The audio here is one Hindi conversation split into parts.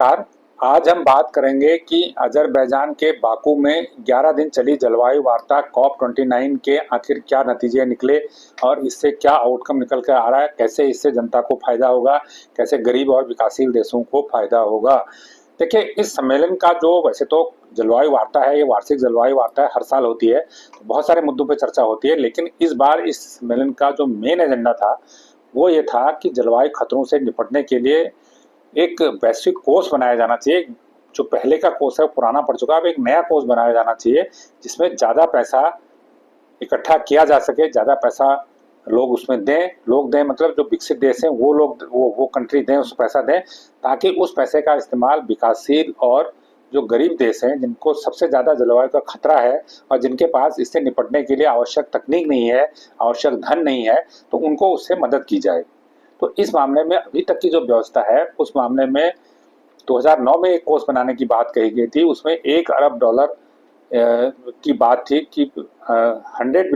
नमस्कार। आज हम बात करेंगे कि अजरबैजान के बाकू में 11 दिन चली जलवायु वार्ता COP29 के आखिर क्या नतीजे निकले और इससे क्या आउटकम निकल कर आ रहा है, कैसे इससे जनता को फायदा होगा, कैसे गरीब और विकासशील देशों को फायदा होगा। देखिए, इस सम्मेलन का जो वैसे तो जलवायु वार्ता है, ये वार्षिक जलवायु वार्ता है, हर साल होती है, तो बहुत सारे मुद्दों पर चर्चा होती है। लेकिन इस बार इस सम्मेलन का जो मेन एजेंडा था वो ये था कि जलवायु खतरों से निपटने के लिए एक वैश्विक कोष बनाया जाना चाहिए। जो पहले का कोष है वो पुराना पड़ चुका है, अब एक नया कोष बनाया जाना चाहिए जिसमें ज़्यादा पैसा इकट्ठा किया जा सके, ज़्यादा पैसा लोग उसमें दें। लोग दें मतलब जो विकसित देश हैं वो लोग वो कंट्री दें, उस पैसा दें, ताकि उस पैसे का इस्तेमाल विकासशील और जो गरीब देश हैं जिनको सबसे ज़्यादा जलवायु का खतरा है और जिनके पास इससे निपटने के लिए आवश्यक तकनीक नहीं है, आवश्यक धन नहीं है, तो उनको उससे मदद की जाए। तो इस मामले में अभी तक की जो व्यवस्था है उस मामले में 2009 में एक कोष बनाने की बात कही गई थी। उसमें $1 अरब की बात थी कि $100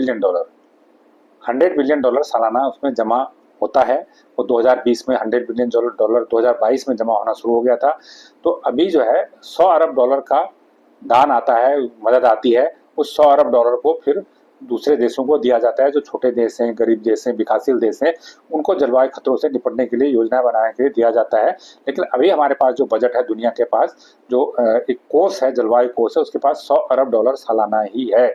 बिलियन सालाना उसमें जमा होता है। वो 2020 में $100 बिलियन 2022 में जमा होना शुरू हो गया था। तो अभी जो है $100 अरब का दान आता है, मदद आती है। उस $100 अरब को फिर दूसरे देशों को दिया जाता है, जो छोटे देश हैं, गरीब देश हैं, विकासशील देश हैं, उनको जलवायु खतरों से निपटने के लिए योजना बनाने के लिए दिया जाता है। लेकिन अभी हमारे पास जो बजट है दुनिया के पास, जो एक कोष है, जलवायु कोष है, उसके पास $100 अरब सालाना ही है।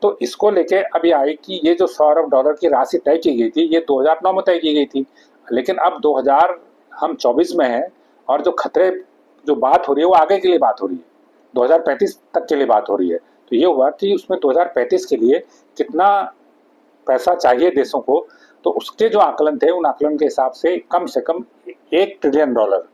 तो इसको लेके अभी आई कि ये जो $100 अरब की राशि तय की गई थी, ये 2009 में तय की गई थी। लेकिन अब 2024 में है और जो खतरे जो बात हो रही है वो आगे के लिए बात हो रही है, 2035 तक के लिए बात हो रही है। तो ये हुआ कि उसमें 2035 के लिए कितना पैसा चाहिए देशों को, तो उसके जो आकलन थे उन आकलन के हिसाब से कम 1 ट्रिलियन डॉलर,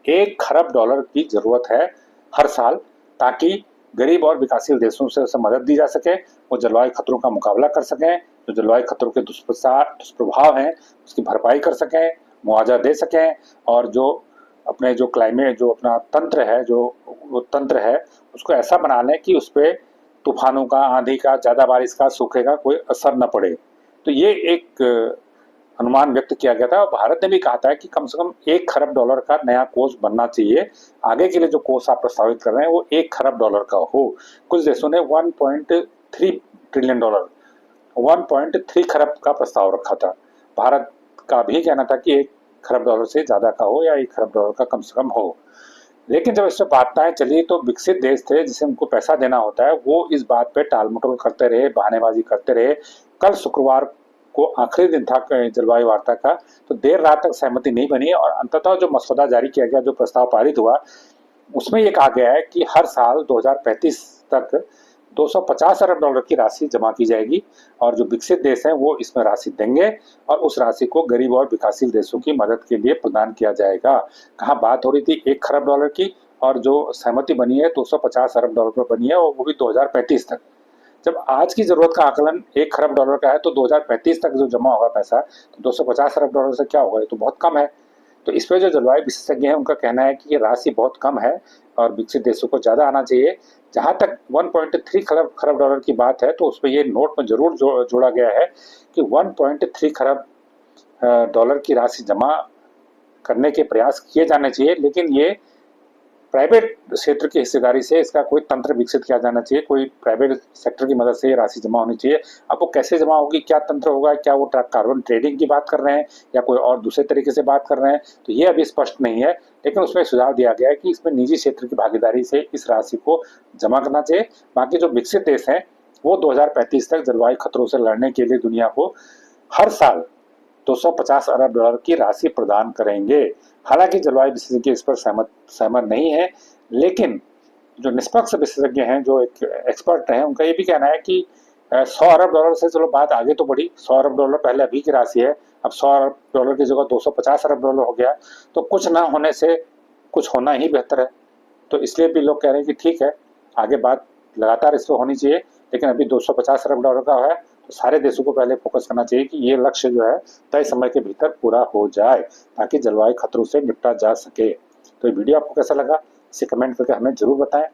$1 खरब की जरूरत है हर साल, ताकि गरीब और विकासशील देशों से उसे मदद दी जा सके, वो जलवायु खतरों का मुकाबला कर सकें, जो जलवायु खतरों के दुष्प्रभाव हैं उसकी भरपाई कर सकें, मुआवजा दे सकें, और जो अपने जो क्लाइमेट जो अपना तंत्र है, जो वो तंत्र है उसको ऐसा बना लें कि उस पर तूफानों का, आंधी का, ज़्यादा बारिश का, सूखे का कोई असर न पड़े। तो ये एक अनुमान व्यक्त किया गया था और भारत ने भी कहा था कि कम से कम $1 खरब का नया कोष बनना चाहिए। आगे के लिए जो कोष आप प्रस्तावित कर रहे हैं वो $1 खरब का हो। कुछ देशों ने 1.3 ट्रिलियन डॉलर, 1.3 खरब का प्रस्ताव रखा था। भारत का भी कहना था कि $1 खरब से ज़्यादा का हो या $1 खरब का कम से कम हो। लेकिन जब इसमें वार्ताएं चली तो विकसित देश थे जिसे उनको पैसा देना होता है, वो इस बात पे टाल मटोल करते रहे, बहानेबाजी करते रहे। कल शुक्रवार को आखिरी दिन था जलवायु वार्ता का, तो देर रात तक सहमति नहीं बनी और अंततः जो मसौदा जारी किया गया, जो प्रस्ताव पारित हुआ, उसमें ये कहा गया है कि हर साल 2035 तक $250 अरब की राशि जमा की जाएगी और जो विकसित देश हैं वो इसमें राशि देंगे और उस राशि को गरीब और विकासशील देशों की मदद के लिए प्रदान किया जाएगा। कहाँ बात हो रही थी $1 खरब की, और जो सहमति बनी है $250 अरब पर बनी है, और वो भी 2035 तक। जब आज की जरूरत का आकलन $1 खरब का है तो 2035 तक जो जमा होगा पैसा, तो $250 अरब से क्या होगा, ये तो बहुत कम है। तो इस पर जो जलवायु विशेषज्ञ हैं उनका कहना है कि ये राशि बहुत कम है और विकसित देशों को ज़्यादा आना चाहिए। जहाँ तक 1.3 खरब डॉलर की बात है तो उस पर ये नोट में जरूर जोड़ा गया है कि 1.3 खरब डॉलर की राशि जमा करने के प्रयास किए जाने चाहिए, लेकिन ये प्राइवेट क्षेत्र की हिस्सेदारी से इसका कोई तंत्र विकसित किया जाना चाहिए, कोई प्राइवेट सेक्टर की मदद से ये राशि जमा होनी चाहिए। अब वो कैसे जमा होगी, क्या तंत्र होगा, क्या वो कार्बन ट्रेडिंग की बात कर रहे हैं या कोई और दूसरे तरीके से बात कर रहे हैं, तो ये अभी स्पष्ट नहीं है। लेकिन उसमें सुझाव दिया गया है कि इसमें निजी क्षेत्र की भागीदारी से इस राशि को जमा करना चाहिए। बाकी जो विकसित देश हैं वो 2035 तक जलवायु खतरों से लड़ने के लिए दुनिया को हर साल $250 अरब की राशि प्रदान करेंगे। हालांकि जलवायु विशेषज्ञ इस पर सहमत नहीं है, लेकिन जो निष्पक्ष विशेषज्ञ हैं, जो एक एक्सपर्ट हैं, उनका ये भी कहना है कि $100 से चलो बात आगे तो बढ़ी, $100 पहले अभी की राशि है, अब $100 की जगह $250 अरब हो गया, तो कुछ ना होने से कुछ होना ही बेहतर है। तो इसलिए भी लोग कह रहे हैं कि ठीक है, आगे बात लगातार इस पर होनी चाहिए, लेकिन अभी $250 अरब का है, तो सारे देशों को पहले फोकस करना चाहिए कि ये लक्ष्य जो है तय समय के भीतर पूरा हो जाए, ताकि जलवायु खतरों से निपटा जा सके। तो ये वीडियो आपको कैसा लगा इसे कमेंट करके हमें जरूर बताएं।